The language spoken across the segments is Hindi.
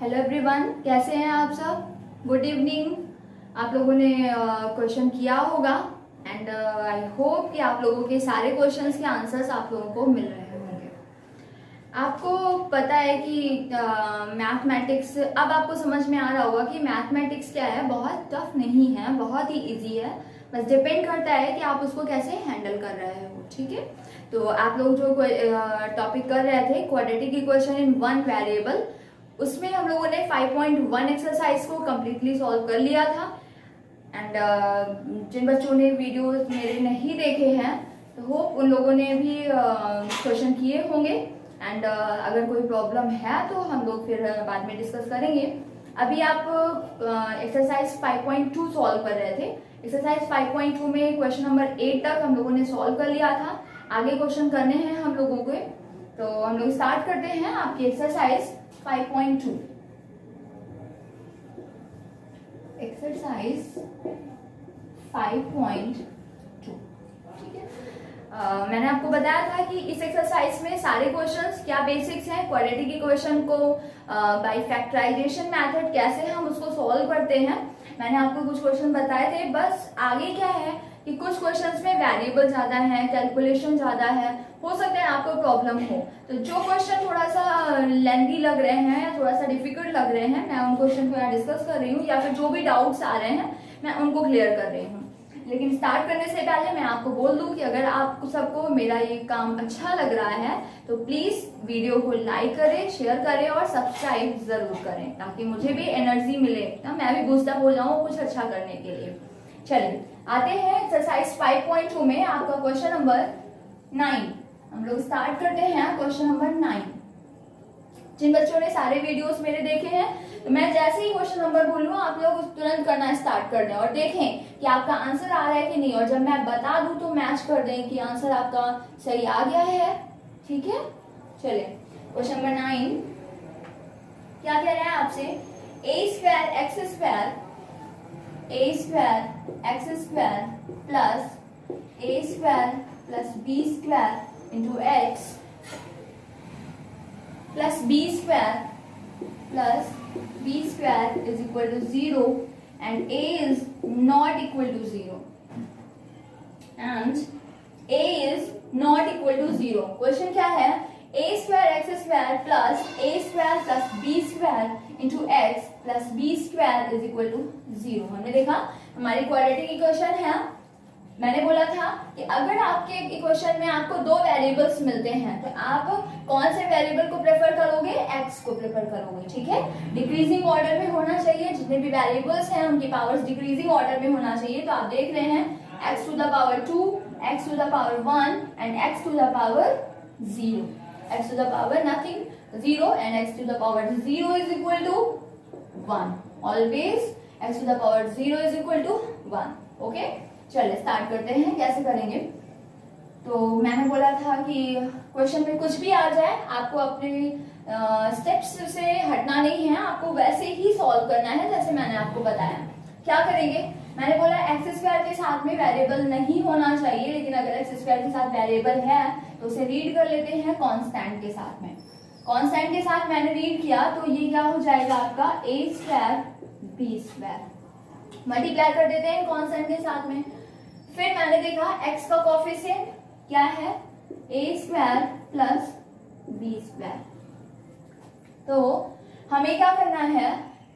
हेलो एवरीवन, कैसे हैं आप सब। Good evening. आप लोगों ने क्वेश्चन किया होगा एंड आई होप कि आप लोगों के सारे क्वेश्चंस के आंसर्स आप लोगों को मिल रहे होंगे। आपको पता है कि मैथमेटिक्स, अब आपको समझ में आ रहा होगा कि मैथमेटिक्स क्या है, बहुत टफ नहीं है, बहुत ही इजी है। बस डिपेंड करता है कि आप उसको कैसे हैंडल कर रहे हो। ठीक है, तो आप लोग जो टॉपिक कर रहे थे quadratic equation in one variable, उसमें हम लोगों ने 5.1 एक्सरसाइज को कम्प्लीटली सॉल्व कर लिया था। एंड जिन बच्चों ने वीडियोस मेरे नहीं देखे हैं तो होप उन लोगों ने भी क्वेश्चन किए होंगे। एंड अगर कोई प्रॉब्लम है तो हम लोग फिर बाद में डिस्कस करेंगे। अभी आप एक्सरसाइज 5.2 सॉल्व कर रहे थे। एक्सरसाइज 5.2 में क्वेश्चन नंबर 8 तक हम लोगों ने सॉल्व कर लिया था। आगे क्वेश्चन करने हैं हम लोगों को, तो हम लोग स्टार्ट करते हैं आपकी एक्सरसाइज 5.2। एक्सरसाइज 5.2, ठीक है। मैंने आपको बताया था कि इस एक्सरसाइज में सारे क्वेश्चंस क्या बेसिक्स हैं, क्वाड्रेटिक इक्वेशन को बाय फैक्टराइजेशन मेथड कैसे हम उसको सॉल्व करते हैं, मैंने आपको कुछ क्वेश्चन बताए थे। बस आगे क्या है कि कुछ क्वेश्चंस में वेरिएबल ज्यादा है, कैलकुलेशन ज्यादा है, हो सकता है आपको प्रॉब्लम हो। तो जो क्वेश्चन थोड़ा सा लेंथी लग रहे हैं या थोड़ा सा डिफिकल्ट लग रहे हैं, मैं उन क्वेश्चन को यहाँ डिस्कस कर रही हूँ, या फिर जो भी डाउट्स आ रहे हैं मैं उनको क्लियर कर रही हूँ। लेकिन स्टार्ट करने से पहले मैं आपको बोल दूं कि अगर आपको सबको मेरा ये काम अच्छा लग रहा है तो प्लीज वीडियो को लाइक करें, शेयर करें और सब्सक्राइब जरूर करें, ताकि मुझे भी एनर्जी मिले ना, मैं भी बूस्ट अप हो जाऊं कुछ अच्छा करने के लिए। चलिए आते हैं एक्सरसाइज 5.2 में। आपका क्वेश्चन नंबर 9 हम लोग स्टार्ट करते हैं। क्वेश्चन नंबर 9, जिन बच्चों ने सारे वीडियोस मेरे देखे हैं तो मैं जैसे ही क्वेश्चन नंबर बोलूँ आप लोग तुरंत करना स्टार्ट कर दें और देखें कि आपका आंसर आ रहा है कि नहीं, और जब मैं बता दूं तो मैच कर दें कि आंसर आपका सही आ गया है। ठीक है, चलिए क्वेश्चन नंबर 9 क्या कह रहा है आपसे, A square x square plus A square plus B square into x plus B square is equal to 0 and a is not equal to 0 and a is not equal to 0। Question क्या है, a square x square plus a square plus b square into x plus b square is equal to 0। हमने देखा हमारी क्वाड्रेटिक इक्वेशन है। मैंने बोला था कि अगर आपके इक्वेशन में आपको दो वेरिएबल्स मिलते हैं तो आप कौन से वेरिएबल को प्रेफर करोगे, x को प्रेफर करोगे। ठीक है, डिक्रीजिंग ऑर्डर में होना चाहिए, जितने भी वेरिएबल्स हैं उनकी पावर्स डिक्रीजिंग ऑर्डर में होना चाहिए। तो आप देख रहे हैं x to the power 2, x to the power 1 and x to the power 0। x to the power nothing 0 and x to the power 0 is equal to 1। Always x to the power 0 is equal to 1। Okay, चलिए स्टार्ट करते हैं कैसे करेंगे। तो मैंने बोला था कि क्वेश्चन में कुछ भी आ जाए आपको अपने स्टेप्स से हटना नहीं है, आपको वैसे ही सॉल्व करना है जैसे मैंने आपको बताया। क्या करेंगे, मैंने बोला एक्स स्क्वायर के साथ में वेरिएबल नहीं होना चाहिए, लेकिन अगर एक्स स्क्वायर के साथ वेरिएबल है तो उसे रीड कर लेते हैं कांस्टेंट के साथ में। कांस्टेंट के साथ मैंने रीड किया तो ये क्या हो जाएगा आपका ए स्क्वायर बी स्क्वायर। मल्टीप्लाई कर देते हैं कांस्टेंट के साथ में। फिर मैंने देखा x का कोफिशिएंट क्या है, a square plus B square. तो हमें क्या करना है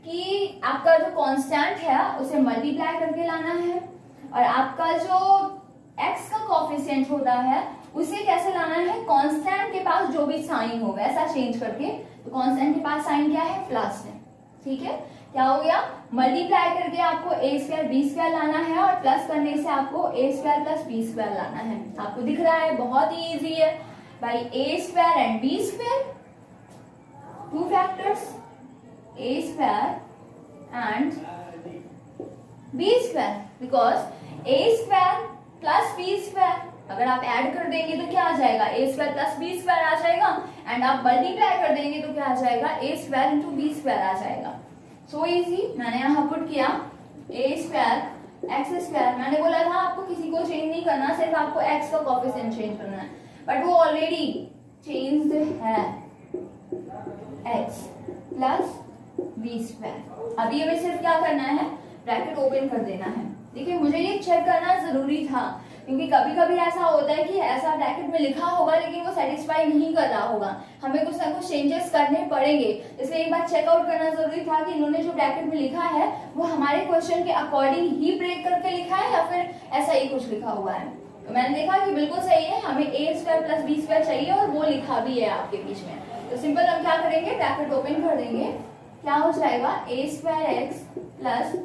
कि आपका जो कांस्टेंट है उसे मल्टीप्लाई करके लाना है, और आपका जो x का कोफिशिएंट होता है उसे कैसे लाना है, कांस्टेंट के पास जो भी साइन हो वैसा चेंज करके। तो कांस्टेंट के पास साइन क्या है, प्लस है। ठीक है, क्या हो गया, मल्टीप्लाई करके आपको ए स्क्वायर बी स्क्वायर लाना है और प्लस करने से आपको ए स्क्वायर प्लस बी स्क्वायर लाना है। आपको दिख रहा है बहुत ही इजी है भाई। A square and B square, two factors, A square and B square, because A square plus B square अगर आप ऐड कर देंगे तो क्या आ जाएगा, A square plus B square आ जाएगा, एंड आप मल्टीप्लाई कर देंगे तो क्या आ जाएगा, A square into B square आ जाएगा। सो इजी, मैंने यहाँ पुट किया ए स्क्वायर एक्स स्क्वायर। मैंने बोला था आपको किसी को चेंज नहीं करना, सिर्फ आपको एक्स का कोफिशिएंट चेंज करना है, बट वो ऑलरेडी चेंज्ड है। X plus B square. अभी हमें सिर्फ क्या करना है, ब्रैकेट ओपन कर देना है। देखिए मुझे ये चेक करना जरूरी था, क्योंकि कभी कभी ऐसा होता है कि ऐसा ब्रैकेट में लिखा होगा लेकिन वो सेटिस्फाई नहीं कर रहा होगा, हमें कुछ ना कुछ चेंजेस करने पड़ेंगे। इसलिए एक बार चेकआउट करना जरूरी था कि इन्होंने जो ब्रैकेट में लिखा है वो हमारे क्वेश्चन के अकॉर्डिंग ही ब्रेक करके लिखा है या फिर ऐसा ही कुछ लिखा हुआ है। तो मैंने देखा कि बिल्कुल सही है, हमें ए स्क्वायर प्लस बी स्क्वायर चाहिए और वो लिखा भी है आपके बीच में। तो सिंपल हम क्या करेंगे, ब्रैकेट ओपन कर देंगे, क्या हो जाएगा A square X plus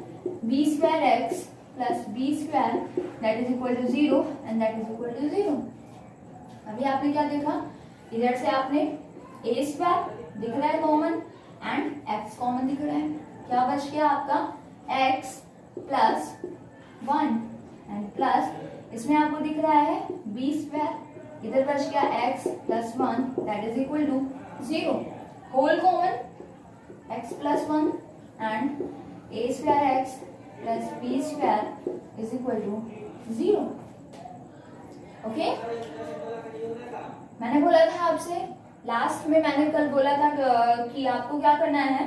B square X plus B square that is equal to 0 and that is equal to 0। अभी आपने क्या देखा, इधर से आपने ए स्क्वायर दिख रहा है कॉमन एंड एक्स कॉमन दिख रहा है, क्या बच गया आपका एक्स प्लस 1 एंड प्लस इसमें आपको दिख रहा है बी स्क्वायर, इधर बच गया x plus 1 that is equal to 0, whole common x plus 1 and a square x plus b square is equal to 0. Okay, मैंने बोला था आपसे लास्ट में, मैंने कल बोला था कि आपको क्या करना है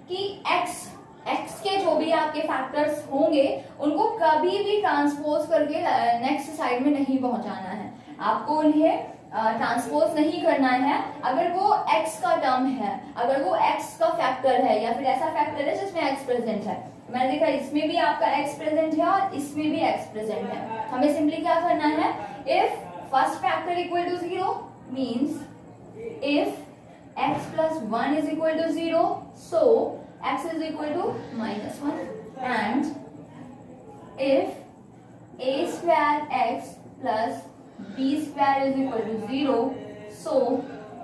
कि x के जो भी आपके फैक्टर्स होंगे उनको कभी भी ट्रांसपोज करके नेक्स्ट साइड में नहीं पहुंचाना है, आपको उन्हें ट्रांसपोज नहीं करना है। अगर वो x का टर्म है, अगर वो x का फैक्टर है या फिर ऐसा फैक्टर है जिसमें x प्रेजेंट है, मैंने देखा इसमें भी आपका x प्रेजेंट है और इसमें भी x प्रेजेंट है, हमें सिंपली क्या करना है, if first factor equal to 0 means if x plus 1 is equal to 0 so x is equal to -1 and if a square x plus b square is equal to 0 so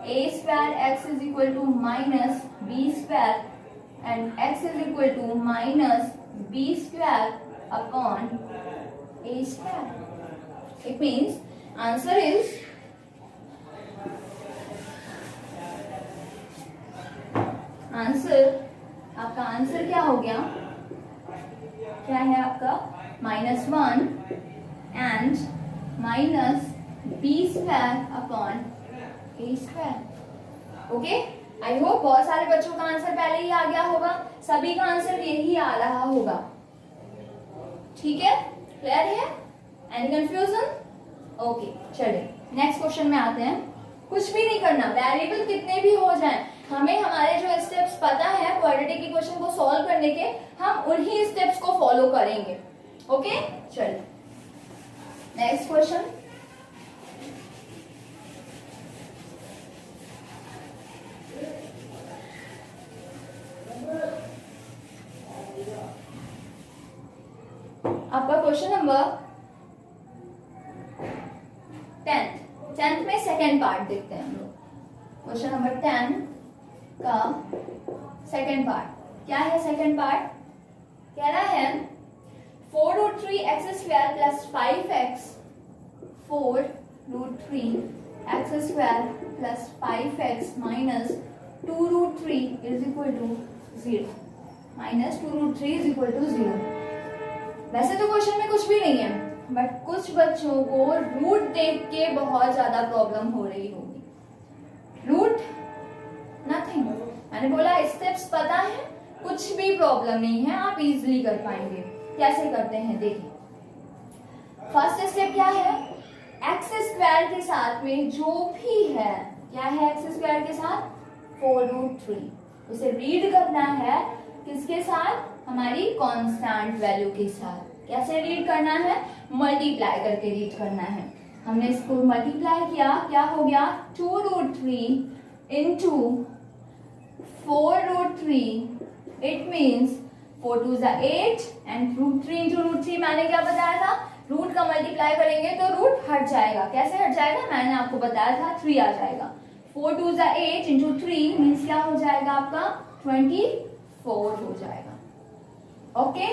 a square x is equal to minus b square and x is equal to minus b square upon a square. It means answer is आपका आंसर क्या हो गया, क्या है आपका -1 and minus b square upon a square. Okay, I hope बहुत सारे बच्चों का आंसर पहले ही आ गया होगा, सभी का आंसर यही आ रहा होगा। ठीक है, क्लियर है, एनी कंफ्यूजन? ओके, चलिए नेक्स्ट क्वेश्चन में आते हैं। कुछ भी नहीं करना, वेरिएबल कितने भी हो जाएं, हमें हमारे जो स्टेप्स पता है क्वाड्रेटिक इक्वेशन को सॉल्व करने के, हम उन्हीं स्टेप्स को फॉलो करेंगे। ओके, चलिए नेक्स्ट क्वेश्चन। आपका क्वेश्चन नंबर 10th में सेकेंड पार्ट देखते हैं हम लोग। क्वेश्चन नंबर 10 का सेकेंड पार्ट क्या है? सेकेंड पार्ट कह रहा है 4√3x² plus 5x 4√3x² plus 5x minus 2√3 is equal to 0 minus 2√3 is equal to 0। वैसे तो क्वेश्चन में कुछ भी नहीं है, बट कुछ बच्चों को रूट देख के बहुत ज्यादा प्रॉब्लम हो रही होगी। रूट नथिंग, मैंने बोला स्टेप्स पता है, कुछ भी प्रॉब्लम नहीं है, आप इजीली कर पाएंगे। कैसे करते हैं देखिए। फर्स्ट स्टेप क्या है? x² के साथ में जो भी है, क्या है x² के साथ? 4√3। उसे रीड करना है किसके साथ? हमारी कांस्टेंट वैल्यू के साथ। कैसे रीड करना है? मल्टीप्लाई करके रीड करना है। हमने इसको मल्टीप्लाई किया, क्या हो गया? 2√3 into 4√3 it means 4 2 8 and √3 into √3 मैंने क्या बताया था? रूट का मल्टीप्लाई करेंगे तो रूट हट जाएगा। कैसे हट जाएगा? मैंने आपको बताया था 3 आ जाएगा। 4 2 8 इंटू 3 मीन्स क्या हो जाएगा आपका? 24 हो जाएगा। ओके,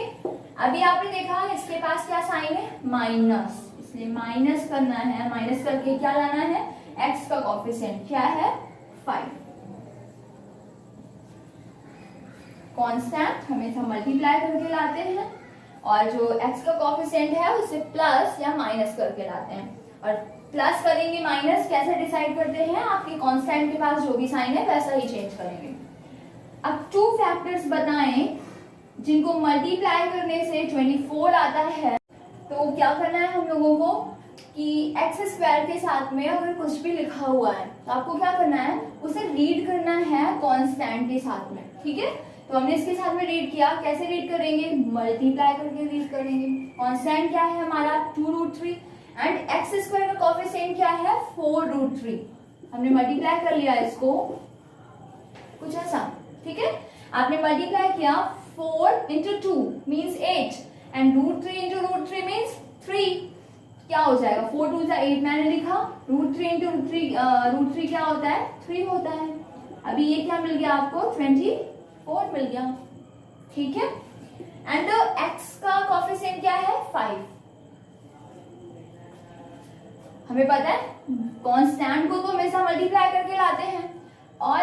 अभी आपने देखा इसके पास क्या साइन है? माइनस, इसलिए माइनस करना है। माइनस करके क्या लाना है? x का कोफिशिएंट क्या है? 5। कांस्टेंट हमेशा मल्टीप्लाई करके लाते हैं और जो x का कोफिशिएंट है उसे प्लस या माइनस करके लाते हैं। और प्लस करेंगे माइनस कैसे डिसाइड करते हैं? आपके कांस्टेंट के पास जो भी साइन है वैसा ही चेंज करेंगे। अब 2 फैक्टर्स बताएं जिनको मल्टीप्लाई करने से 24 आता है। तो क्या करना है हम लोगों को कि एक्स स्क्वायर के साथ में अगर कुछ भी लिखा हुआ है तो आपको क्या करना है, उसे रीड करना है कांस्टेंट के साथ में, ठीक है। तो हमने इसके साथ में रीड किया, कैसे रीड करेंगे, मल्टीप्लाई करके रीड करेंगे। कांस्टेंट क्या है हमारा 2√3 एंड एक्स स्क्वायर का कोएफिशिएंट क्या है 4√3। हमने मल्टीप्लाई कर लिया इसको कुछ ऐसा, ठीक है। आपने मल्टीप्लाई किया 4 into 2 means 8 and √3 into √3 means 3। क्या हो जाएगा 4 2 8 मैंने लिखा, √3 into √3 क्या होता है 3 होता है। अभी ये क्या मिल गया आपको 24 मिल गया, ठीक है। एंड x का कोएफिशिएंट क्या है 5। हमें पता है कांस्टेंट को तो हमेशा मल्टीप्लाई करके लाते हैं और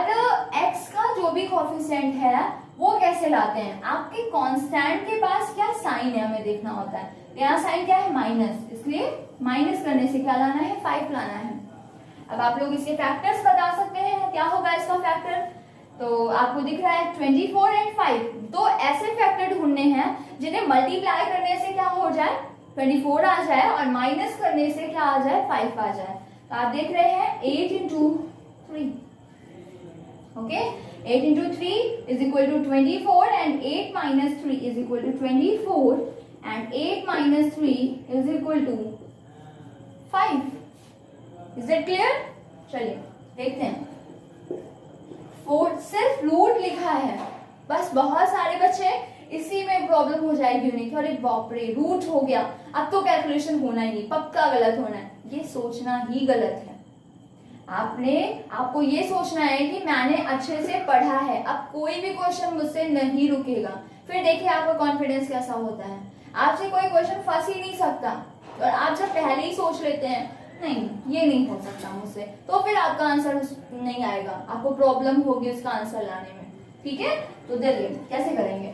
x का जो भी कोएफिशिएंट है वो कैसे लाते हैं, आपके कांस्टेंट के पास क्या साइन है हमें देखना होता है। यहाँ साइन क्या है माइनस, इसलिए माइनस करने से क्या लाना है 5 लाना है। अब आप लोग इसके फैक्टर्स बता सकते हैं, क्या होगा इसका फैक्टर। तो आपको दिख रहा है 24 एंड 5, तो ऐसे फैक्टर ढूंढने हैं जिन्हें मल्टीप्लाई करने से क्या हो जाए 24 आ जाए और माइनस करने से क्या आ जाए 5 आ जाए। तो आप देख रहे हैं 8 into 3, okay 8 into 3 is equal to 24 and 8 minus 3 is equal to 24 and 8 minus 3 is equal to 5. Is that clear? चलिए देखते हैं। 4 सिर्फ रूट लिखा है, बस बहुत सारे बच्चे इसी में प्रॉब्लम हो जाएगी उन्हें कि अरे बाप रे रूट हो गया, अब तो कैलकुलेशन होना ही नहीं, पक्का गलत होना है। ये सोचना ही गलत है। आपको ये सोचना है कि मैंने अच्छे से पढ़ा है, अब कोई भी क्वेश्चन मुझसे नहीं रुकेगा। फिर देखिए आपका कॉन्फिडेंस कैसा होता है, आपसे कोई क्वेश्चन फंस ही नहीं सकता। और आप जब पहले ही सोच लेते हैं नहीं ये नहीं हो सकता मुझसे, तो फिर आपका आंसर नहीं आएगा, आपको प्रॉब्लम होगी उसका आंसर लाने में, ठीक है। तो देखिए कैसे करेंगे,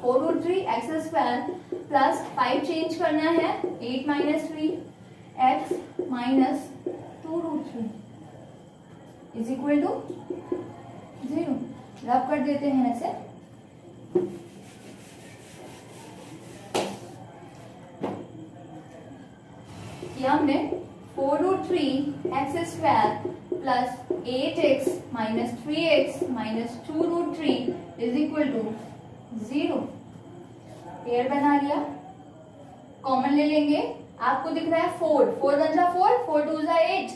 4√3 एक्स स्क्वायर प्लस 5 चेंज करना है 8 minus 3 x minus 2√3 is equal to 0। Rub कर देते हैं ऐसे, किया हमने 4√3 x square plus 8x minus 3x minus 2√3 is equal to 0। Pair बना लिया, कॉमन ले लेंगे, आपको दिख रहा है 4 4 बन जा 4 4 2 जा 8,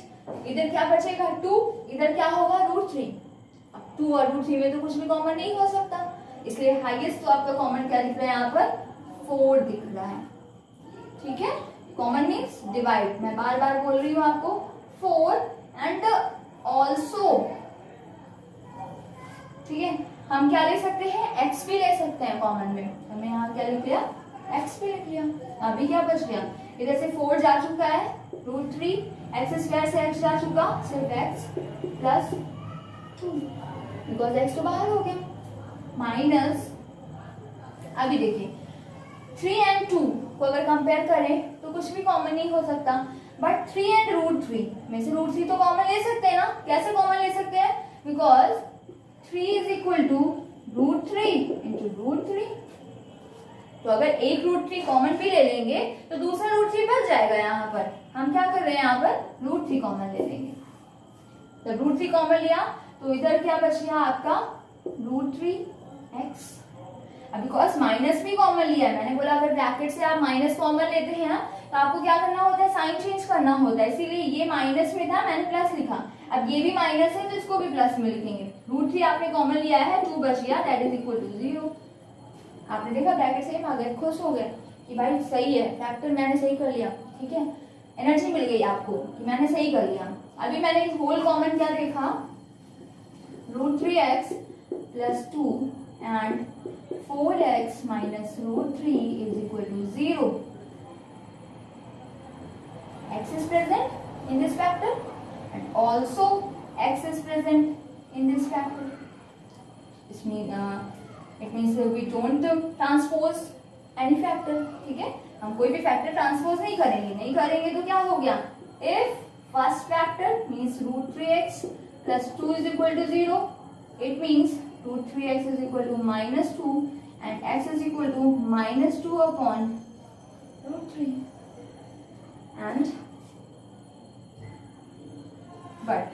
इधर क्या बचेगा 2, इधर क्या होगा √3। अब 2 और √3 में तो कुछ भी कॉमन नहीं हो सकता, इसलिए हाईएस्ट तो आपका कॉमन क्या दिख रहा है यहाँ पर 4 दिख रहा है, ठीक है। कॉमन मीन्स डिवाइड, मैं बार बार बोल रही हूँ आपको 4 एंड ऑल्सो, ठीक है। हम क्या ले सकते हैं x भी ले सकते हैं कॉमन में, हमने यहाँ क्या लिख लिया x भी लिख लिया। अभी क्या बच गया, इधर से 4 जा चुका है √3, एक्स स्क्वायर से x जा चुका सिर्फ x प्लस 2 बिकॉज x तो बाहर हो गया माइनस। अभी देखिए 3 and 2 को अगर कंपेयर करें तो कुछ भी कॉमन नहीं हो सकता, बट 3 and √3 में से √3 तो कॉमन ले सकते हैं ना। कैसे कॉमन ले सकते हैं, because 3 is equal to √3 into √3। तो अगर एक √3 कॉमन भी ले लेंगे तो दूसरा √3 बच जाएगा। यहाँ पर हम क्या कर रहे हैं, यहाँ पर √3 कॉमन ले लेंगे। जब √3 कॉमन लिया तो इधर क्या बच गया आपका √3x। अब बिकॉज माइनस भी कॉमन लिया है, मैंने बोला अगर ब्रैकेट से आप माइनस कॉमन लेते हैं ना तो आपको क्या करना होता है, साइन चेंज करना होता है, इसीलिए ये माइनस में था मैंने प्लस लिखा। अब ये भी माइनस है तो इसको भी प्लस में लिखेंगे। √3 आपने कॉमन लिया है, 2 बच गया, दैट इज इक्वल टू 0। आपने देखा ब्रैकेट सेम आ गया, खुश हो गए कि भाई सही है, फैक्टर मैंने सही कर लिया, ठीक है। एनर्जी मिल गई आपको कि मैंने सही कर लिया। अभी मैंने होल कॉमन क्या देखा, √3x plus 2 and 4x minus √3 is equal to 0. X is present in this factor and also x is present in this factor. It means we don't transpose any factor, ठीक है। हम कोई भी फैक्टर ट्रांसपोज नहीं करेंगे तो क्या हो गया, if first factor means √3x plus 2 is equal to 0, it means root 3x is equal to -2 and x is equal to -2 upon root 3 and but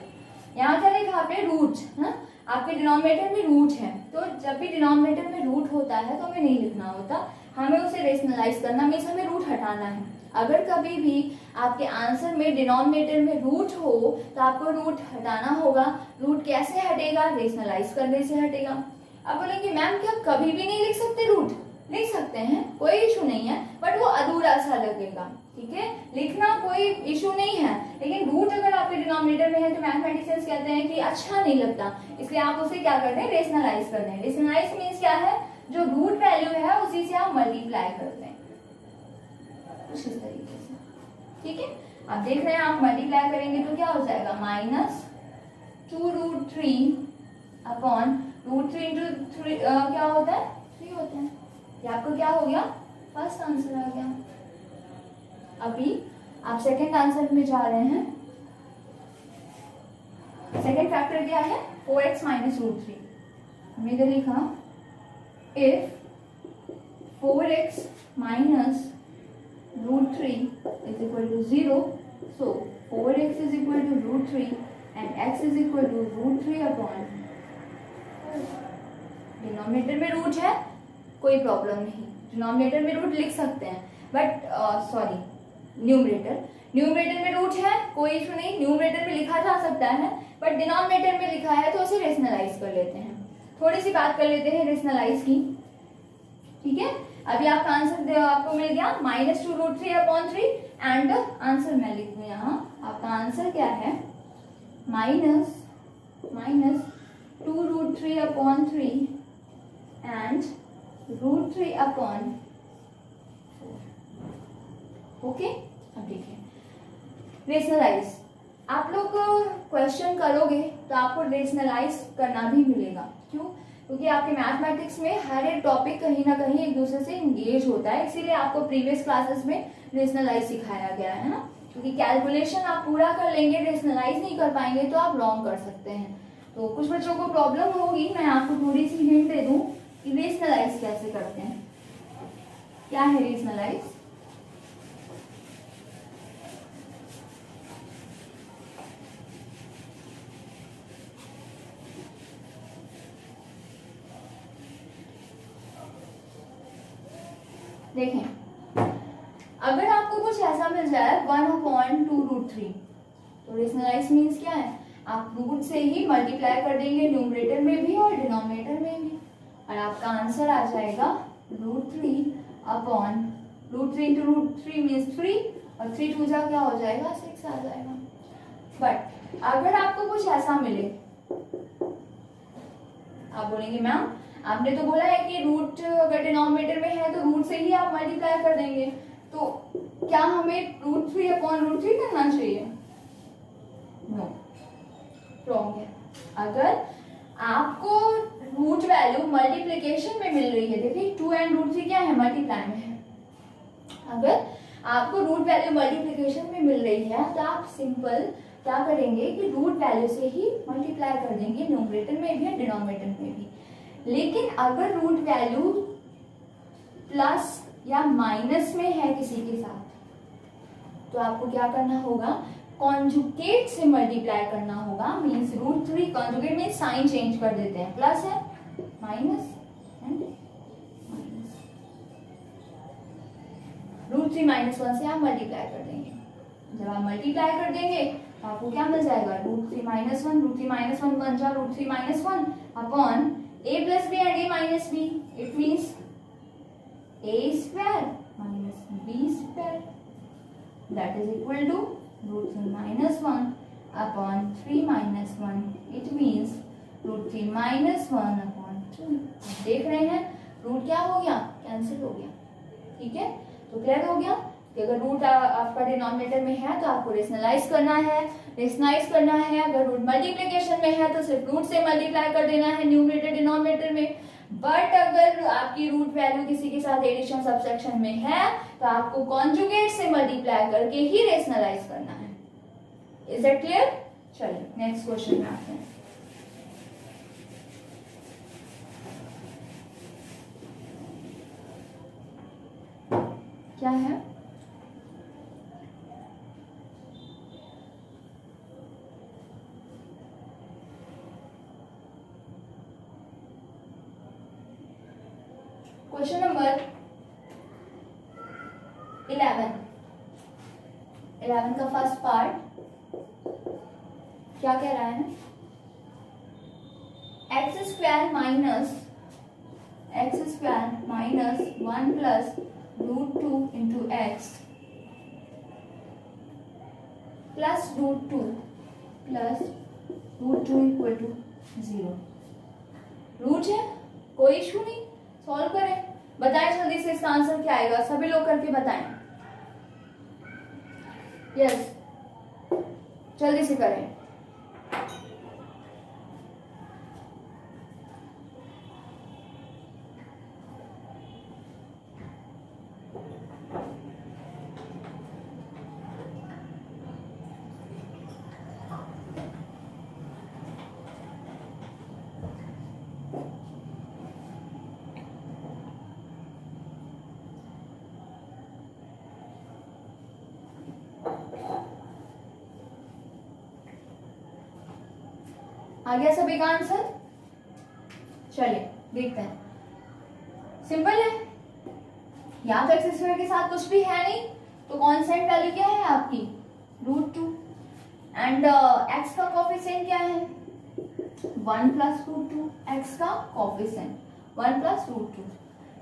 यहाँ क्या लिखा आपने रूट, है आपके डिनोमिनेटर में रूट है, तो जब भी डिनोमिनेटर में रूट होता है तो हमें नहीं लिखना होता, हमें उसे रेशनलाइज करना, मीन्स हमें रूट हटाना है। अगर कभी भी आपके आंसर में डिनोमिनेटर में रूट हो तो आपको रूट हटाना होगा। रूट कैसे हटेगा? रेशनलाइज करने से हटेगा। अब बोलेंगे मैम क्या कभी भी नहीं लिख सकते रूट? लिख सकते हैं, कोई इशू नहीं है, बट वो अधूरा सा लगेगा, ठीक है, लिखना कोई इशू नहीं है, लेकिन रूट अगर आपके डिनोमिनेटर में है तो मैथमेटिशियंस कहते हैं कि अच्छा नहीं लगता, इसलिए आप उसे क्या करते हैं? रेशनलाइज करते हैं। रेशनलाइज मीन्स क्या है? जो रूट वैल्यू है उसी से आप मल्टीप्लाई करते हैं, कुछ इस तरीके से, ठीक है। आप देख रहे हैं, आप मल्टीप्लाई करेंगे तो क्या हो जाएगा? -2√3 अपॉन √3 इंटू 3 क्या होता है? 3 होता है। ये आपका क्या हो गया? फर्स्ट आंसर आ गया। अभी आप सेकंड आंसर में जा रहे हैं। सेकंड फैक्टर क्या है? 4x minus √3। हमने इधर लिखा if 4x minus √3 is equal to 0, so 4x is equal to √3 and x is equal to √3 upon denominator में रूट है, कोई प्रॉब्लम नहीं, डिनोमिनेटर में रूट लिख सकते हैं, बट सॉरी न्यूमरेटर में रूट है, कोई इशू नहीं, न्यूमरेटर में लिखा जा सकता है, बट डिनोमिनेटर में लिखा है तो उसे रेशनलाइज कर लेते हैं। थोड़ी सी बात कर लेते हैं रेशनलाइज की, ठीक है। अभी आपका आंसर आपको मिल गया -2√3 अपॉन 3 एंड आंसर मैं लिख दूं यहाँ, आपका आंसर क्या है? -2√3 अपॉन 3 एंड √3 अपॉन 4। ओके, अब देखिए रेशनलाइज, आप लोग क्वेश्चन करोगे तो आपको रेशनलाइज करना भी मिलेगा। क्यों? क्योंकि आपके मैथमेटिक्स में हर एक टॉपिक कहीं ना कहीं एक दूसरे से इंगेज होता है, इसीलिए आपको प्रीवियस क्लासेस में रेशनलाइज सिखाया गया है ना। क्योंकि कैलकुलेशन आप पूरा कर लेंगे, रेशनलाइज नहीं कर पाएंगे तो आप रॉन्ग कर सकते हैं। तो कुछ बच्चों को प्रॉब्लम होगी, मैं आपको थोड़ी सी हिंट दे दूं कि रेशनलाइज कैसे करते हैं। क्या है रेशनलाइज? देखें, अगर आपको कुछ ऐसा मिल जाए 1/2√3, तो रेशनलाइज मीन्स क्या है? आप रूट से ही मल्टीप्लाई कर देंगे, न्यूमरेटर में भी और डिनोमिनेटर में भी, और आपका आंसर आ जाएगा √3 अपॉन √3 इंटू √3 मीन्स 3, और 3 2 जा क्या हो जाएगा? 6 आ जाएगा। बट अगर आपको कुछ ऐसा मिले, आप बोलेंगे मैम आपने तो बोला है कि रूट अगर डिनोमिनेटर में है तो रूट से ही आप मल्टीप्लाई कर देंगे, तो क्या हमें √3 अपॉन √3 करना चाहिए? नो, रॉन्ग है। अगर आपको रूट वैल्यू मल्टीप्लिकेशन में मिल रही है, देखिए 2 एंड √3 क्या है? मल्टीप्लाई में है। अगर आपको रूट वैल्यू मल्टीप्लिकेशन में मिल रही है तो आप सिंपल क्या करेंगे कि रूट वैल्यू से ही मल्टीप्लाई कर देंगे, न्यूमरेटर में भी और डिनोमिनेटर में भी। लेकिन अगर रूट वैल्यू प्लस या माइनस में है किसी के साथ, तो आपको क्या करना होगा? कॉन्जुगेट से मल्टीप्लाई करना होगा। मींस √3 कॉन्जुगेट में साइन चेंज कर देते हैं, प्लस है माइनस एंड माइनस, √3 -1 से आप मल्टीप्लाई कर देंगे। जब आप मल्टीप्लाई कर देंगे तो आपको क्या मिल जाएगा? √3 -1, √3 -1 बन जा √3 -1 upon a plus b and a minus b. It means a square minus b square, that is equal to √3 -1 upon 3 -1. It means √3 -1 upon 2. देख रहे हैं रूट क्या हो गया? कैंसिल हो गया, ठीक है। तो क्लियर हो गया कि अगर रूट आपका डिनोमिनेटर में है तो आपको रेशनलाइज करना है, अगर रूट मल्टीप्लिकेशन में है तो सिर्फ रूट से मल्टीप्लाई कर देना है, न्यूमरेटर डिनोमिनेटर में। बट अगर आपकी रूट वैल्यू किसी के साथ एडिशन सबसेक्शन में है तो आपको कॉन्जुगेट से मल्टीप्लाई करके ही रेशनलाइज करना है। Is that clear? चलिए नेक्स्ट क्वेश्चन में आते हैं। क्या है? क्वेश्चन नंबर 11 का फर्स्ट पार्ट क्या कह रहा है? X square minus 1 plus √2 into x plus √2 equal to 0। Root है, कोई इशू नहीं, सॉल्व करें। बताएं जल्दी से इसका आंसर क्या आएगा, सभी लोग करके बताएं। यस, जल्दी से करें। आ गया सभी का आंसर? चलिए देखते हैं। सिंपल है, यहाँ तो एक्स स्क्वायर के साथ कुछ भी है नहीं, तो कांस्टेंट वैल्यू क्या है आपकी? √2 एंड एक्स का कोफिशिएंट क्या है? 1 प्लस √2। एक्स का कोफिशिएंट 1 प्लस √2।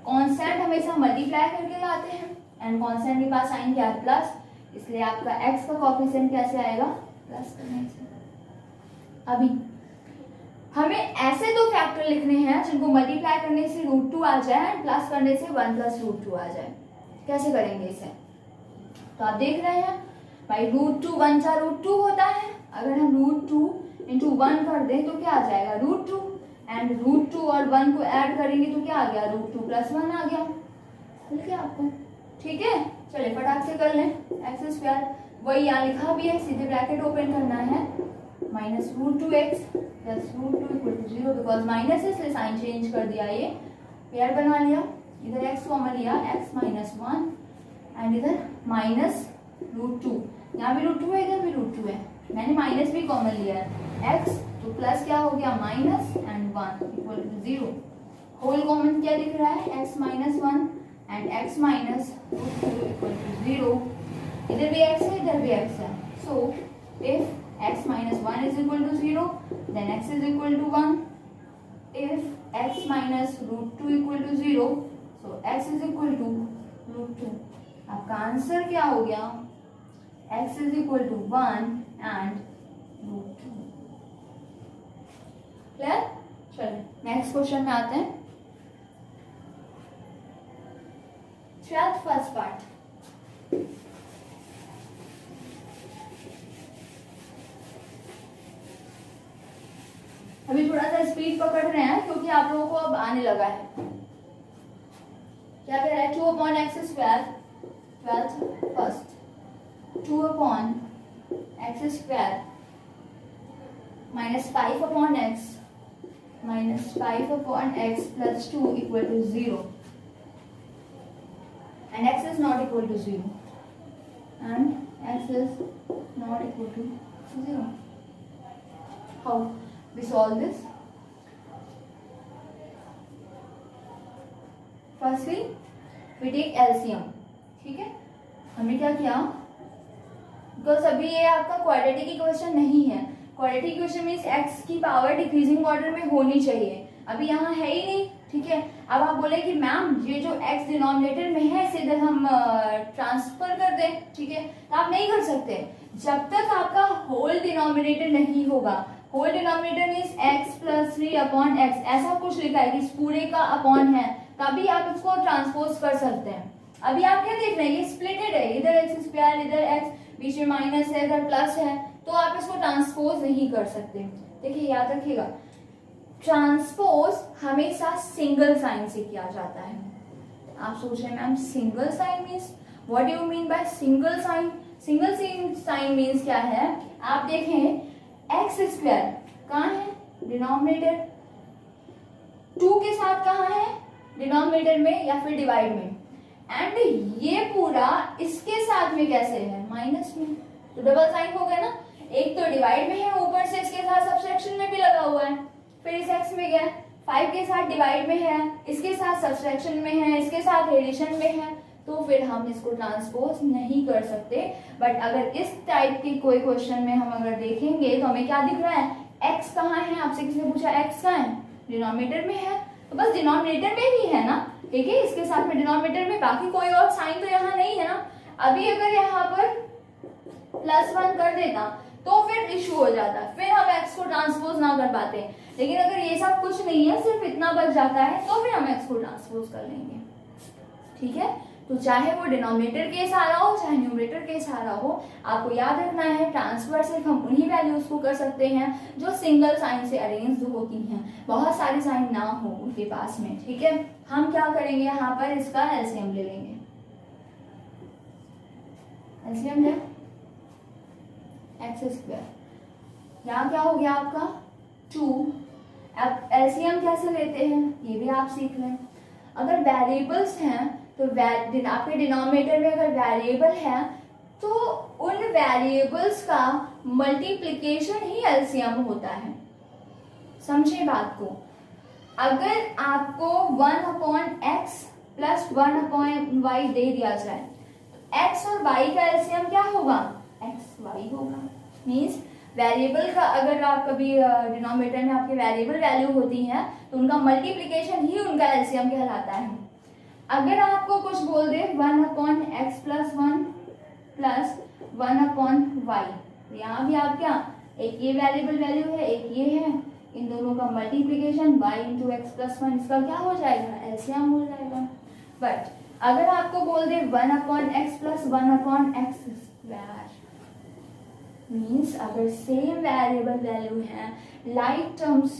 कांस्टेंट हमेशा मल्टीप्लाई करके लाते हैं एंड कांस्टेंट के पास साइन क्या है? प्लस, इसलिए आपका एक्स का कोफिशिएंट कैसे आएगा? प्लस करने से। अभी हमें ऐसे दो फैक्टर लिखने हैं जिनको मल्टीप्लाई करने से √2 आ जाए एंड प्लस करने से 1 प्लस √2 आ जाए। कैसे करेंगे इसे? तो आप देख रहे हैं भाई, √2 1 जा √2 होता है। अगर हम √2 इंटू 1 कर दें तो क्या आ जाएगा? √2 एंड √2 और 1 को ऐड करेंगे तो क्या आ गया? √2 प्लस 1 आ गया। मिल गया आपको? ठीक है, चलिए फटाक से कर लें। एक्स स्क्वायर वही यहाँ लिखा भी है, सीधे ब्रैकेट ओपन करना है, minus √2x plus √2 equal to 0। Because minus है इसलिए साइन चेंज कर दिया, ये पेयर बना लिया। इधर x कॉमन लिया, x माइनस 1 एंड इधर माइनस √2। यहाँ भी √2 है, इधर भी √2 है, मैंने माइनस भी कॉमन लिया है। x तो प्लस क्या हो गया? Minus and 1 equal to 0। Whole common क्या दिख रहा है? x minus 1 and x minus √2 equal to 0। इधर भी x है, इधर भी x है। So if x minus 1 is equal to 0, then x is equal to 1. If x minus √2 equal to 0, so x is equal to √2. आपका आंसर क्या हो गया? x is equal to 1 and √2. Clear? चलिए नेक्स्ट क्वेश्चन में आते हैं। 12th first part. अभी थोड़ा सा स्पीड पकड़ रहे हैं क्योंकि आप लोगों को अब आने लगा है। क्या कह रहा है? 2/x² 12th first 2/x² minus 5/x minus 5/x plus 2 equal to 0 and x is not equal to 0 and x is not equal to 0. How we solve this? Firstly we take LCM. ठीक है, हमने क्या किया? बिकॉज अभी ये आपका क्वाड्रेटिक इक्वेशन नहीं है। क्वाड्रेटिक इक्वेशन मीन्स x की पावर डिक्रीजिंग ऑर्डर में होनी चाहिए, अभी यहाँ है ही नहीं। ठीक है, अब आप बोले कि मैम ये जो x डिनोमिनेटर में है इसे इधर हम ट्रांसफर कर दें, ठीक है, तो आप नहीं कर सकते जब तक आपका होल डिनोमिनेटर नहीं होगा। Whole denominator means x plus 3/x, ऐसा कुछ लिखा है कि इस पूरे का अपॉन है, तभी आप इसको ट्रांसपोज कर सकते हैं। अभी आप क्या देख रहे हैं? ये स्प्लिटेड है, इधर x², इधर x, बीच में माइनस है, इधर प्लस है, तो आप इसको ट्रांसपोज नहीं कर सकते। देखिए याद रखिएगा, ट्रांसपोज हमेशा सिंगल साइन से किया जाता है। आप सोच रहे हैं ma'am single sign means what do you mean by single sign? Single sign means क्या है? आप देखें x² कहाँ है? डिनोमिनेटर। 2 के साथ कहाँ है? डिनोमिनेटर में या फिर डिवाइड में। एंड ये पूरा इसके साथ में कैसे है, माइनस में, तो डबल साइन हो गया ना, एक तो डिवाइड में है, ऊपर से इसके साथ सब्सट्रैक्शन में भी लगा हुआ है, फिर इस x में गया 5 के साथ डिवाइड में है, इसके साथ सब्सट्रैक्शन में है, इसके साथ एडिशन में है, तो फिर हम इसको ट्रांसपोज नहीं कर सकते। बट अगर इस टाइप के कोई क्वेश्चन में हम अगर देखेंगे तो हमें क्या दिख रहा है, x कहाँ है, आपसे किसी ने पूछा x कहाँ है, डिनोमिनेटर में है, तो बस डिनोमिनेटर में ही है ना, ठीक है, इसके साथ में डिनोमिनेटर में, बाकी कोई और साइन तो यहाँ नहीं है ना। अभी अगर यहाँ पर +1 कर देता तो फिर इशू हो जाता, फिर हम x को ट्रांसपोज ना कर पाते, लेकिन अगर ये सब कुछ नहीं है, सिर्फ इतना बच जाता है, तो फिर हम x को ट्रांसपोज कर लेंगे, ठीक है। तो चाहे वो डिनोमिनेटर केस आ रहा हो चाहे न्यूमरेटर केस आ रहा हो, आपको याद रखना है ट्रांसफर सिर्फ हम उन्हीं वैल्यूज को कर सकते हैं जो सिंगल साइन से अरेंज होती हैं, बहुत सारे साइन ना हो उनके पास में, ठीक है। हम क्या करेंगे, यहाँ पर इसका एलसीएम ले लेंगे, एलसीएम ले x², यहाँ क्या हो गया आपका 2। अब एलसीएम कैसे लेते हैं ये भी आप सीख लें। अगर वेरिएबल्स हैं तो आपके डिनोमिनेटर में अगर वेरिएबल है तो उन वेरिएबल्स का मल्टीप्लिकेशन ही एलसीएम होता है, समझे बात को। अगर आपको 1/x प्लस 1/y दे दिया जाए तो x और y का एलसीएम क्या होगा, xy होगा। मीन्स वेरिएबल का अगर आप कभी डिनोमिनेटर में आपके वेरिएबल वैल्यू होती है तो उनका मल्टीप्लिकेशन ही उनका एलसीएम कहलाता है। अगर आपको कुछ बोल दे 1/x प्लस 1 प्लस 1/y, यहाँ भी आप क्या, एक ये वेरिएबल वैल्यू है एक ये है, इन दोनों का multiplication y into x plus 1, इसका क्या हो जाएगा, एलसीएम हो जाएगा। बट अगर आपको बोल दे 1/x प्लस 1/x², मीन्स अगर सेम वेरिएबल वैल्यू है, लाइक टर्म्स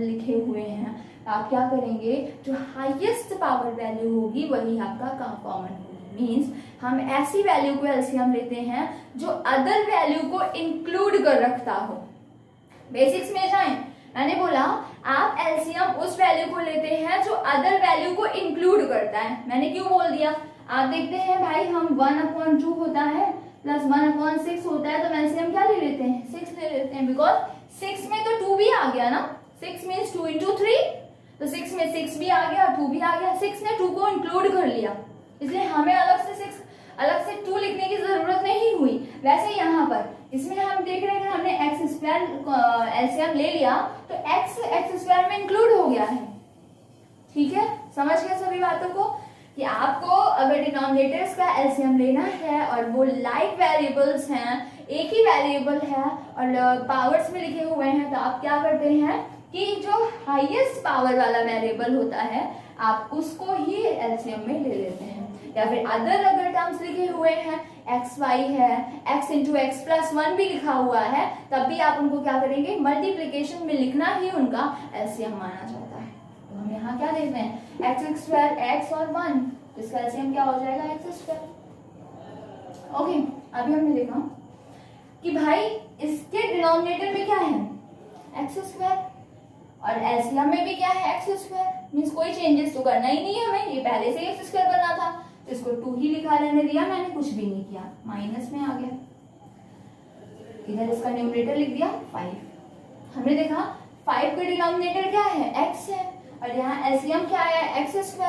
लिखे हुए हैं, आप क्या करेंगे, जो हाईएस्ट पावर वैल्यू होगी वही आपका कॉमन होगी। मीन्स हम ऐसी वैल्यू को एलसीएम लेते हैं जो अदर वैल्यू को इंक्लूड कर रखता हो। बेसिक्स में जाएं, मैंने बोला आप एलसीएम उस वैल्यू को लेते हैं जो अदर वैल्यू को इंक्लूड करता है। मैंने क्यों बोल दिया, आप देखते हैं भाई हम 1/2 होता है प्लस 1/6 होता है, तो एलसीएम क्या ले लेते हैं, 6 ले लेते हैं, बिकॉज 6 में तो 2 भी आ गया ना, 6 मीन्स 2 इंटू 3, तो 6 में 6 भी आ गया 2 भी आ गया, 6 ने 2 को इंक्लूड कर लिया, इसलिए हमें अलग से 2 लिखने की जरूरत नहीं हुई। वैसे यहाँ पर इसमें हम देख रहे हैं कि हमने x² एलसीएम ले लिया तो x² में इंक्लूड हो गया है, ठीक है, समझ गए सभी बातों को, कि आपको अगर डिनोमिनेटर्स का एलसीएम लेना है और वो लाइक वेरिएबल्स हैं, एक ही वेरिएबल है और पावर्स में लिखे हुए हैं, तो आप क्या करते हैं कि जो हाईएस्ट पावर वाला वेरिएबल होता है आप उसको ही एलसीएम में ले लेते हैं। या फिर अदर अगर टर्म्स लिखे हुए हैं, xy है, x इंटू एक्स प्लस 1 भी लिखा हुआ है, तब भी आप उनको क्या करेंगे, मल्टीप्लिकेशन में लिखना ही उनका एलसीएम माना जाता है। तो हम यहाँ क्या देखते हैं, x² x और 1, इसका एलसीएम क्या हो जाएगा, x²। ओके, अभी हमने देखा कि भाई इसके डिनोमिनेटर में क्या है, x² और एलसीएम में भी क्या है, x²। मींस कोई चेंजेस तो करना ही नहीं है हमें, ये पहले से ही x² करना था, तो इसको 2 ही लिखा रहने दिया, मैंने कुछ भी नहीं किया, माइनस में आ गया, इधर इसका न्यूमरेटर लिख दिया 5। हमने देखा 5 का डिनोमिनेटर क्या है, x है, और यहाँ एलसीएम क्या है, x²।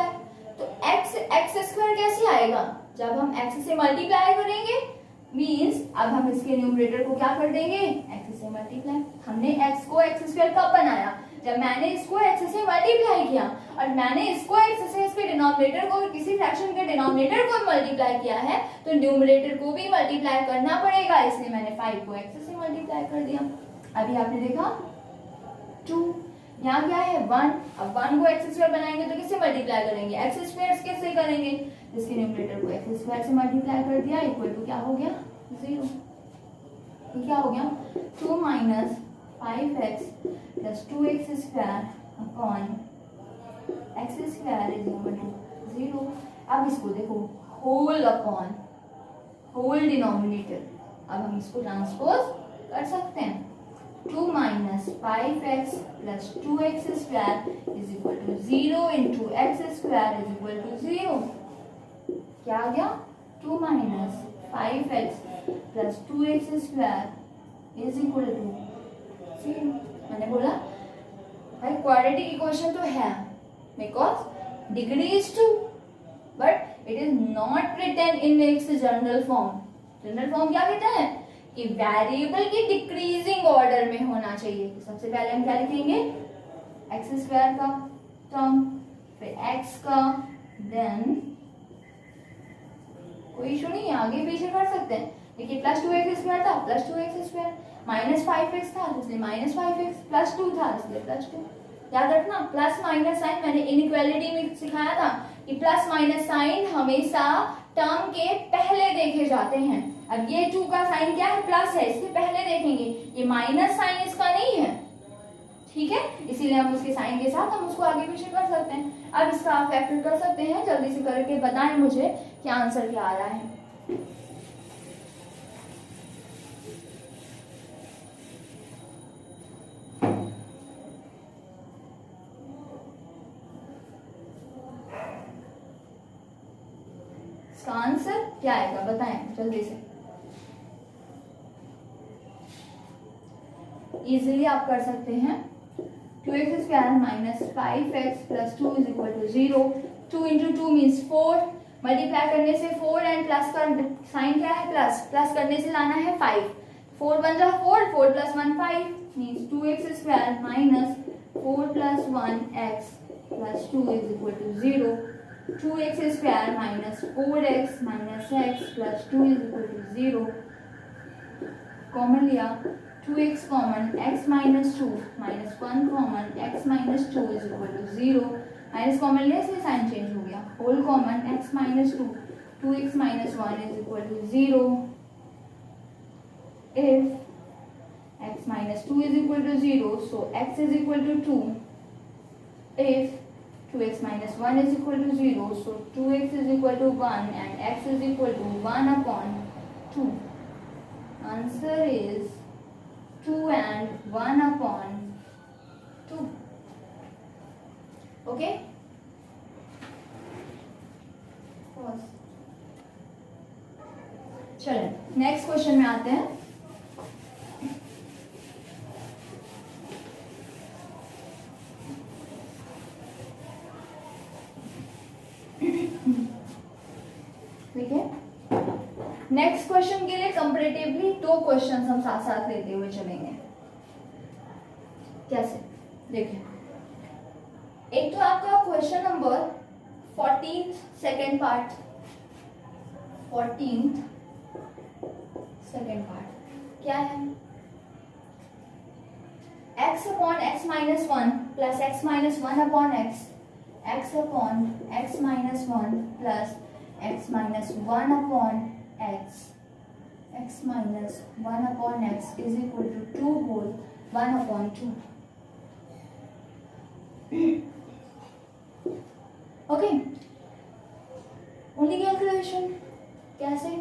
तो x² कैसे आएगा, जब हम x से मल्टीप्लाई करेंगे, मींस अब हम इसके न्यूमरेटर को क्या कर देंगे, x से मल्टीप्लाई। हमने x को x² कब बनाया, जब मैंने इसको x से मल्टीप्लाई किया, और मैंने इसको x से इसके डिनोमिनेटर को, किसी फ्रैक्शन के डिनोमिनेटर को मल्टीप्लाई किया है, तो न्यूमरेटर को भी मल्टीप्लाई करना पड़ेगा, इसलिए मैंने 5 को x से मल्टीप्लाई कर दिया। अभी आपने देखा 2, यहाँ क्या है 1, अब 1 को x² बनाएंगे तो किससे मल्टीप्लाई करेंगे, x² किससे करेंगे, जिसके न्यूमरेटर को x² से मल्टीप्लाई कर दिया, इक्वल टू क्या हो गया, 0। क्या हो गया, 2 minus 5x plus 2x² upon x² is equal to 0। अब इसको देखो, होल अपॉन होल डिनोमिनेटर, अब हम इसको ट्रांसपोज कर सकते हैं, 2 minus 5x plus 2x² is equal to 0 into x² is equal to 0। क्या आ गया 2 minus 5x plus 2x square is equal to 0। मैंने बोला भाई क्वाड्रेटिक इक्वेशन तो है because degree is 2 but it is not written in its general form. General form क्या कहता है कि वेरिएबल की डिक्रीजिंग ऑर्डर में होना चाहिए। तो सबसे पहले हम क्या लिखेंगे एक्स स्क्वायर का टर्म, फिर एक्स का, देन कोई इशू नहीं है, आगे पीछे कर सकते हैं। देखिए प्लस 2x स्क्वायर था, plus 2x square, minus 5x था इसलिए माइनस 5x, प्लस 2 था इसलिए प्लस 2। याद रखना प्लस माइनस साइन, मैंने इनइक्वालिटी में सिखाया था कि प्लस माइनस साइन हमेशा टर्म के पहले देखे जाते हैं। अब ये 2 का साइन क्या है प्लस है, इसके पहले देखेंगे, ये माइनस साइन इसका नहीं है, ठीक है, इसीलिए हम उसके साइन के साथ हम उसको आगे पीछे कर सकते हैं। अब इसका आप फैक्टर कर सकते हैं, जल्दी से करके बताएं मुझे क्या आंसर क्या आ रहा है। इसका आंसर क्या आएगा बताएं जल्दी से। इजीली आप कर सकते हैं 2x square minus 5x plus 2 is equal to 0। 2 into 2 means 4, multiply करने से 4 एंड प्लस का साइन क्या है प्लस, प्लस करने से लाना है 5, 4 बन रहा 4, 4 plus 1 5 means 2x square minus 4 plus 1x plus 2 is equal to 0। 2x square minus 4x minus x plus 2 is equal to 0। Common लिया 2x common, x minus 2 minus 1 common, x minus 2 is equal to 0। Minus common लिया इसलिए साइन चेंज हो गया, whole common x minus 2, 2x minus 1 is equal to 0। If x minus 2 is equal to 0, so x is equal to 2. If 2x minus 1 is equal to 0, so 2x is equal to 1 and x is equal to 1 upon 2. Answer is 2 and 1 upon 2. Okay? Pause. चलें नेक्स्ट क्वेश्चन में आते हैं। ठीक है, नेक्स्ट क्वेश्चन के लिए कंपैरेटिवली 2 क्वेश्चन हम साथ साथ लेते हुए चलेंगे। कैसे देखिए, एक तो आपका question number 14th second part, 14th second part क्या है, x upon x minus 1 plus x minus 1 upon x, x upon x minus 1 plus x minus 1 upon x, x minus 1 upon x is equal to 2 whole 1 upon 2. Okay, only calculation कैसे,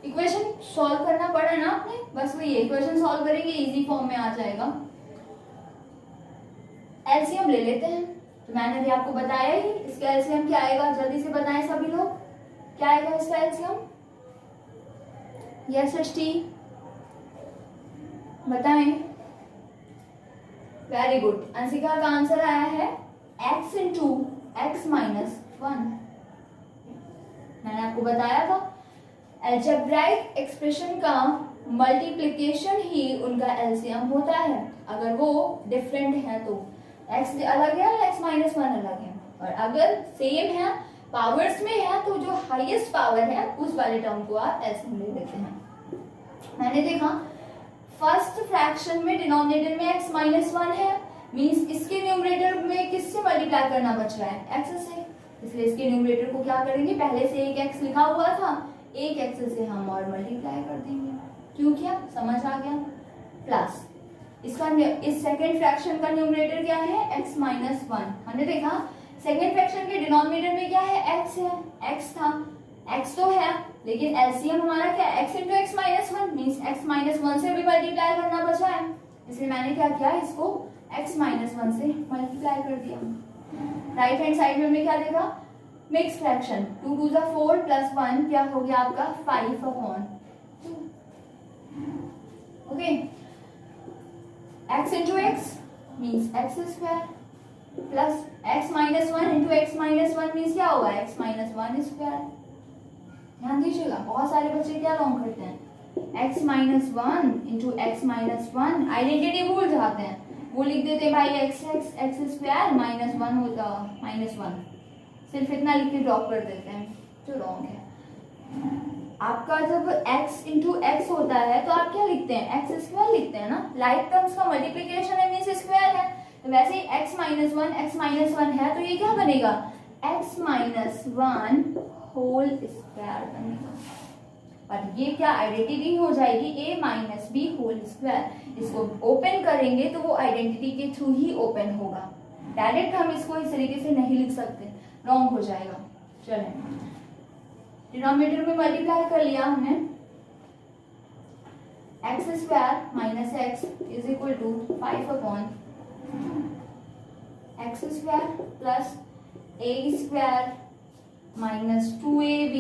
इक्वेशन सॉल्व करना पड़ा ना आपने, बस वही इक्वेशन सॉल्व करेंगे इजी फॉर्म में आ जाएगा। एलसीएम ले लेते हैं, तो मैंने भी आपको बताया ही, इसका एलसीएम क्या आएगा जल्दी से बताएं सभी लोग, क्या आएगा इसका एलसीएम, यस टी बताएं। वेरी गुड, अंशिका का आंसर आया है x इंटू एक्स माइनस 1। मैंने आपको बताया था एल्जेब्राइक एक्सप्रेशन का मल्टीप्लिकेशन ही उनका एलसीएम होता है, अगर वो डिफरेंट है तो x अलग है और x माइनस 1 अलग है, और अगर सेम है पावर्स में है तो जो हाईएस्ट पावर है उस वाले टर्म को आप एलसीएम ले लेते हैं। मैंने देखा फर्स्ट फ्रैक्शन में डिनोमिनेटर में x माइनस 1 है, मींस इसके न्यूमरेटर में किससे मल्टीप्लाई करना बच रहा है, x से, इसलिए इसके न्यूमरेटर को क्या करेंगे, पहले से एक x लिखा हुआ था, एक x से हम और मल्टीप्लाई कर देंगे, क्यों किया समझ आ गया, प्लस इसका इस सेकेंड फ्रैक्शन का न्यूमरेटर क्या है x माइनस 1। हमने देखा सेकेंड फ्रैक्शन के डिनोमिनेटर में क्या है, x है, x था, x तो है लेकिन एलसीएम हमारा क्या है, x into x minus 1 means x minus 1 से भी मल्टीप्लाई करना बचा है, इसलिए मैंने क्या किया, इसको x माइनस 1 से मल्टीप्लाई कर दिया। राइट हैंड साइड में क्या देखा, मिक्स फ्रैक्शन, 2 2 4 प्लस 1 क्या हो गया आपका 5/2. Okay, x into x means x square plus x minus 1 into x minus 1 means क्या होगा x माइनस 1 स्क्वायर. ध्यान दीजिएगा, बहुत सारे बच्चे क्या लॉन्ग करते हैं, x minus 1 into x minus 1, identity भूल जाते हैं, वो लिख देते भाई एक्स स्क्वायर माइनस 1 होता माइनस 1, सिर्फ इतना लिख के ड्रॉप कर देते हैं, जो रॉन्ग है. आपका जब x इंटू एक्स होता है तो आप क्या लिखते हैं, एक्स स्क्वायर लिखते हैं ना, लाइक टर्म्स का मल्टीप्लीकेशन है मीन्स स्क्वायर है. तो वैसे ही x माइनस 1 है तो ये क्या बनेगा x माइनस 1 होल स्क्वायर बनेगा. पर ये क्या आइडेंटिटी हो जाएगी a minus b whole square. इसको ओपन करेंगे तो वो आइडेंटिटी के थ्रू ही ओपन होगा, डायरेक्ट हम इसको इस तरीके से नहीं लिख सकते, रॉन्ग हो जाएगा. चलें, डिनोमिनेटर में मल्टीप्लाई कर लिया हमने, x square minus x is equal to 5/2 x square plus a square minus 2ab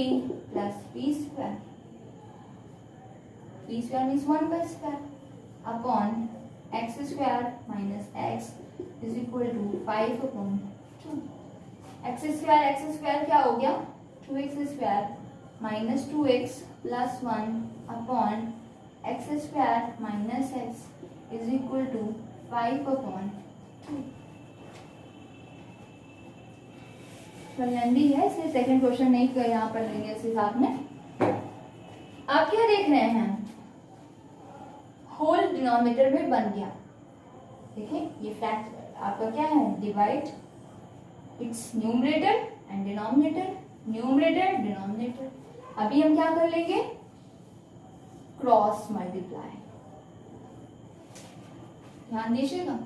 plus b square. b square means 1 का square upon x square minus x is equal to 5/2. X square क्या हो गया 2x square minus 2x plus 1 upon x square minus x is equal to 5/2. लेंदी है इसलिए सेकंड क्वेश्चन नहीं यहाँ पर लेंगे इस हिसाब में. आप क्या देख रहे हैं, होल डिनोमिनेटर में बन गया. देखिए ये फैक्ट आपका क्या है, divide it's numerator and denominator, numerator denominator. अभी हम क्या कर लेंगे, क्रॉस मल्टीप्लाई. ध्यान दीजिएगा,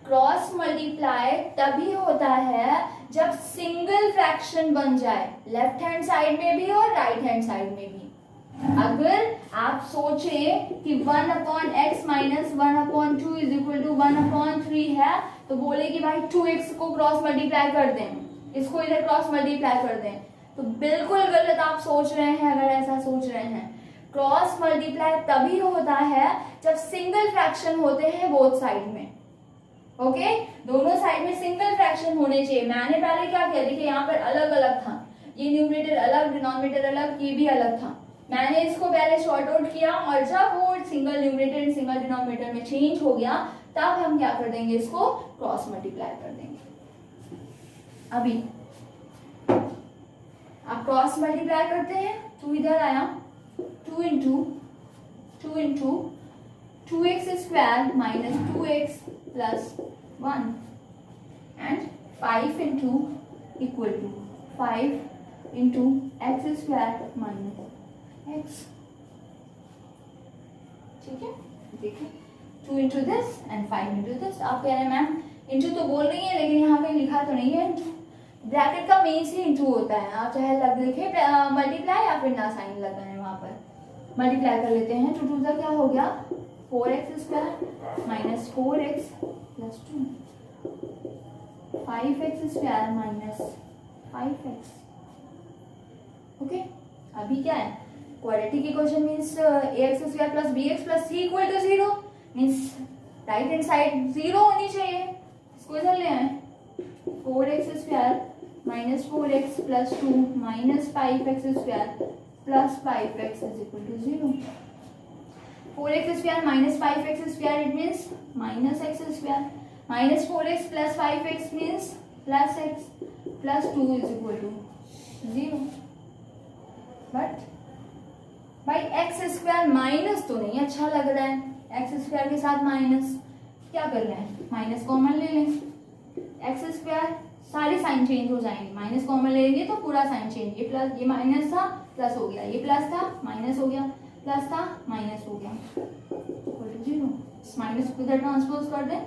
क्रॉस मल्टीप्लाई तभी होता है जब सिंगल फ्रैक्शन बन जाए, लेफ्ट हैंड साइड में भी और राइट हैंड साइड में भी. अगर आप सोचें कि 1/x minus 1/2 is equal to 1/3 है तो बोले कि भाई 2x को क्रॉस मल्टीप्लाई कर दें, इसको इधर क्रॉस मल्टीप्लाई कर दें, तो बिल्कुल गलत आप सोच रहे हैं. अगर ऐसा सोच रहे हैं, क्रॉस मल्टीप्लाई तभी होता है जब सिंगल फ्रैक्शन होते हैं बोथ साइड में. ओके, दोनों साइड में सिंगल फ्रैक्शन होने चाहिए. मैंने पहले क्या किया, देखिए यहाँ पर अलग अलग था, ये न्यूमरेटर अलग डिनोमिनेटर अलग, ये भी अलग था. मैंने इसको पहले शॉर्ट आउट किया और जब वो single numerator and single denominator में चेंज हो गया तब हम क्या कर देंगे, इसको क्रॉस मल्टीप्लाई कर देंगे. अभी आप क्रॉस मल्टीप्लाई करते हैं, 2 इधर आया, 2 into 2x square minus 2x plus 1 and 5 into equal to 5 into x square minus x. ठीक है, देखिए 2 into this and 5 into this. आप कह रहे हैं मैम इंटू तो बोल रही है लेकिन यहाँ पे लिखा तो नहीं है इंटू. ब्रैकेट का मीन्स ही इंटू होता है, आप चाहे लग लिखे मल्टीप्लाई या फिर ना साइन लगाए, वहां पर मल्टीप्लाई कर लेते हैं. 2 2 का क्या हो गया 4x square minus 4x plus 2, 5x square minus 5x. Okay, अभी क्या है, quadratic equation means ax square plus bx plus c equal to 0 means right hand side 0 होनी चाहिए. इसको इधर ले आए, 4x square minus 4x plus 2 minus 5x square plus 5x is equal to 0. 4x square minus 5x square it means minus x square, minus 4x plus 5x means plus x plus 2 is equal to 0. But भाई एक्स स्क्वायर माइनस तो नहीं अच्छा लग रहा है, एक्स स्क्वायर के साथ माइनस, क्या कर रहे हैं, माइनस कॉमन ले लें. एक्स स्क्वायर सारी साइन चेंज हो जाएंगे, माइनस कॉमन ले लेंगे तो पूरा साइन चेंज. ये प्लस, ये माइनस था प्लस हो गया, ये प्लस था माइनस हो गया, प्लस था माइनस हो गया, इक्वल टू 0. इस माइनस को इधर ट्रांसपोज कर दें,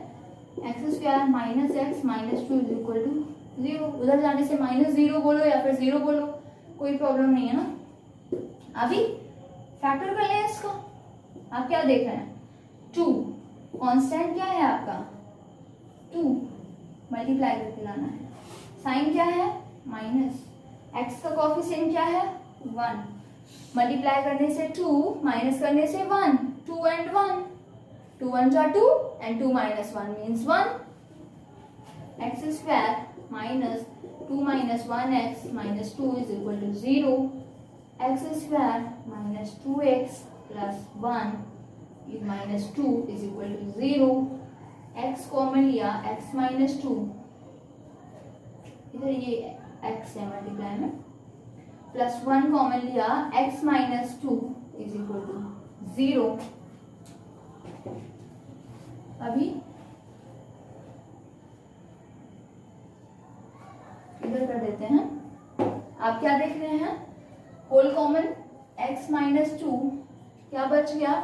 x square minus x minus 2 is equal to 0. उधर जाने से माइनस 0 बोलो या फिर 0 बोलो, कोई प्रॉब्लम नहीं है ना. अभी फैक्टर कर लें इसको. आप क्या देख रहे हैं, 2 कांस्टेंट क्या है आपका 2, मल्टीप्लाई करके लाना है. साइन क्या है माइनस, x का कोफिशिएंट क्या है 1, मल्टीप्लाई करने से 2, माइनस करने से 1, 2 and 1, 2 1s are 2 and 2 minus 1 means 1. X square minus 2 minus 1x minus 2 is equal to 0. X square minus 2x plus 1 is minus 2 is equal to 0. x common लिया, x minus 2, इधर ये x है मल्टीप्लाई में, प्लस 1 कॉमन लिया, x minus 2 is equal to 0. अभी इधर कर देते हैं, आप क्या देख रहे हैं, होल कॉमन x minus 2, क्या बच गया,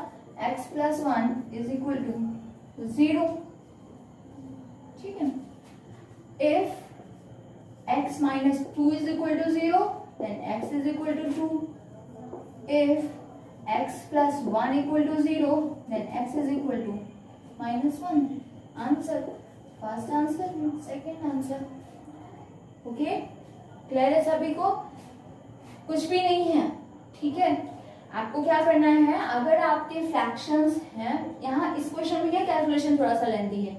x plus 1 is equal to 0. ठीक है, if x minus 2 is equal to 0 then x is equal to 2. If x plus 1 equal to 0 then x is equal to minus 1. Answer, first answer, second answer. Okay, clear है सभी को, कुछ भी नहीं है, ठीक है। आपको क्या करना है, अगर आपके फ्रैक्शंस हैं, यहाँ इस क्वेश्चन में क्या कैलकुलेशन थोड़ा सा लेंदी है,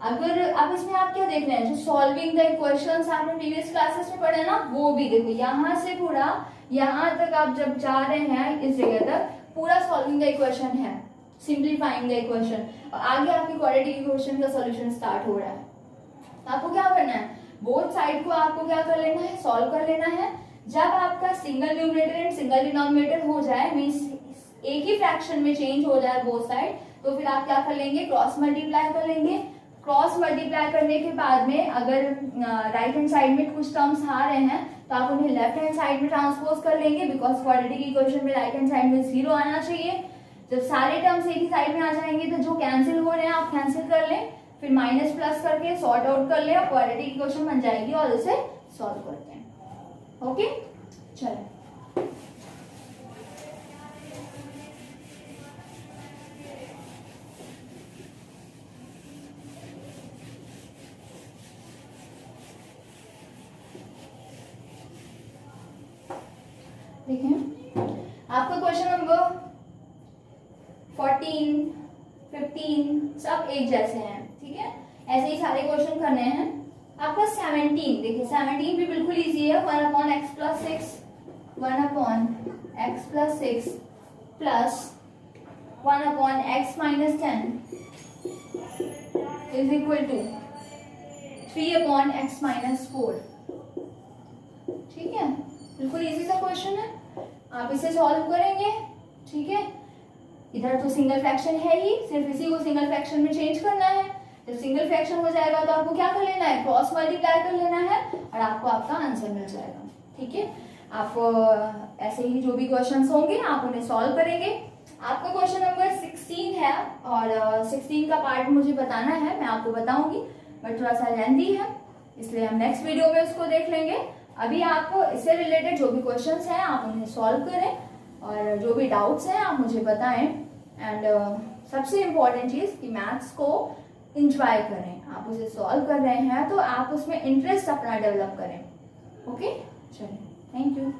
अगर अब इसमें आप क्या देख रहे हैं, जो सॉल्विंग द इक्वेशंस आपने प्रीवियस क्लासेस में पढ़े ना, वो भी देखो, यहाँ से पूरा यहाँ तक आप जब जा रहे हैं इस जगह तक पूरा सॉल्विंग द इक्वेशन है, सिंप्लीफाइंग द इक्वेशन, और आगे आपकी क्वाड्रेटिक इक्वेशन का सॉल्यूशन स्टार्ट हो रहा है। आपको क्या करना है, बोथ साइड को आपको क्या कर लेना है, सॉल्व कर लेना है। जब आपका single numerator and single denominator हो जाए, मींस एक ही फ्रैक्शन में चेंज हो जाए बोथ साइड, तो फिर आप क्या कर लेंगे, क्रॉस मल्टीप्लाई कर लेंगे। क्रॉस मल्टीप्लाई करने के बाद में अगर राइट हैंड साइड में कुछ टर्म्स आ रहे हैं तो आप उन्हें लेफ्ट हैंड साइड में ट्रांसपोज कर लेंगे, बिकॉज क्वाड्रेटिक इक्वेशन में राइट हैंड साइड में 0 आना चाहिए। जब सारे टर्म्स एक ही साइड में आ जाएंगे तो जो कैंसिल हो रहे हैं आप कैंसिल कर लें, फिर माइनस प्लस करके सॉर्ट आउट कर ले और क्वाड्रेटिक इक्वेशन बन जाएगी, और इसे सॉल्व करते हैं। ओके, चलो देखिए, आपका क्वेश्चन नंबर 14, 15 सब एक जैसे हैं, ठीक है, ऐसे ही सारे क्वेश्चन करने हैं। आपका 17, देखिए 17 भी बिल्कुल इजी है, 1 upon x plus 6, 1 upon x plus 6 plus 1 upon x minus 10 is equal to 3 upon x minus 4। ठीक है, बिल्कुल इजी सा क्वेश्चन है, आप इसे सॉल्व करेंगे, ठीक है। इधर तो सिंगल फ्रैक्शन है ही, सिर्फ इसी को सिंगल फ्रैक्शन में चेंज करना है। जब सिंगल फ्रैक्शन हो जाएगा तो आपको क्या कर लेना है, क्रॉस मल्टीप्लाई कर लेना है और आपको आपका आंसर मिल जाएगा, ठीक है। आप ऐसे ही जो भी क्वेश्चंस होंगे आप उन्हें सॉल्व करेंगे। आपका क्वेश्चन नंबर 16 है और 16 का पार्ट मुझे बताना है, मैं आपको बताऊंगी, बट थोड़ा सा लेंथी है, इसलिए हम नेक्स्ट वीडियो में उसको देख लेंगे। अभी आप इससे रिलेटेड जो भी क्वेश्चंस हैं आप उन्हें सॉल्व करें और जो भी डाउट्स हैं आप मुझे बताएं। एंड सबसे इम्पोर्टेंट चीज़ कि मैथ्स को इंजॉय करें, आप उसे सॉल्व कर रहे हैं तो आप उसमें इंटरेस्ट अपना डेवलप करें। ओके, चलिए, थैंक यू।